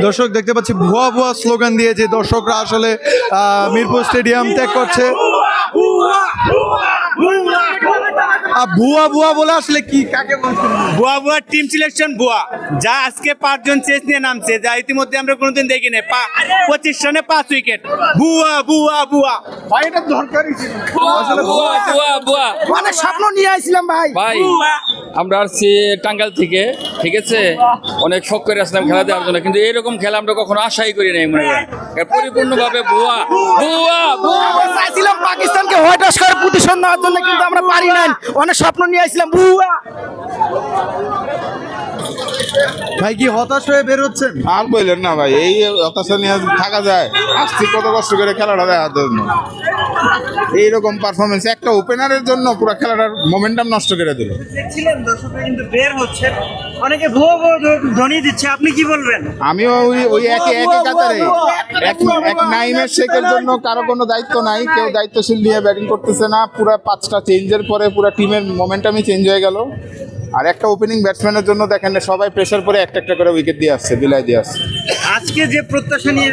দর্শক দেখতে পাচ্ছি ভুয়া ভুয়া স্লোগান দিয়ে যে দর্শকরা আসলে মিরপুর স্টেডিয়াম ত্যাগ করছে। ভুয়া ভুয়া বলে আসলে কি কাকে বলছেন? ভুয়া ভুয়া টিম সিলেকশন ভুয়া, যা আজকে 5 জন চেস নিয়ে নামছে, যা ইতিমধ্যে আমরা কোনোদিন দেখি না। 25 রানে 5 উইকেট। ভুয়া ভুয়া ভুয়া ভাই এটা দরকারই ছিল। আসলে বুয়া বুয়া বুয়া অনেক স্বপ্ন নিয়ে আসছিলাম ভাই। ভাই আমরা আসছি টাঙ্গাইল থেকে, ঠিক আছে, অনেক শখ করে আসলাম খেলা দেওয়ার জন্য, কিন্তু এরকম খেলা আমরা কখনো আশাই করি নাই। মনে করেন পরিপূর্ণভাবে ভুয়া ভুয়া ভুয়া। চাইছিলাম পাকিস্তানকে হোয়াইট ওয়াশ করে প্রতিশোধ নেওয়ার জন্য, কিন্তু আমরা পারি নাই। অনেক স্বপ্ন নিয়ে আসছিলাম। বুয়া। ভাই কি হতাশ হয়ে বের হচ্ছেন? আর বললেন না ভাই, এই হতাশা নিয়ে থাকা যায়? আসছি কত কষ্ট করে খেলাটা দেখার জন্য, এইরকম পারফরমেন্স একটা ওপেনারের জন্য পুরো খেলাটার মোমেন্টাম নষ্ট করে দিল। দেখছিলেন দর্শকরা কিন্তু বের হচ্ছে, অনেকে ভুয়া ভুয়া ধ্বনি দিচ্ছে, আপনি কি বলবেন? আমিও ওই একই কাতারে এক নাইমের শেখের জন্য কারো কোনো দায়িত্ব নাই, কেউ দায়িত্বশীল নিয়ে ব্যাটিং করতেছে না। পুরো 5টা চেঞ্জের পরে পুরো টিমের মোমেন্টামই চেঞ্জ হয়ে গেল। আর একটা ওপেনিং ব্যাটসম্যানের জন্য দেখেন সবাই প্রেশার পরে একটা একটা করে উইকেট দিয়ে আসছে, বিলাই দিয়ে আসছে। আজকে যে প্রত্যাশা নিয়ে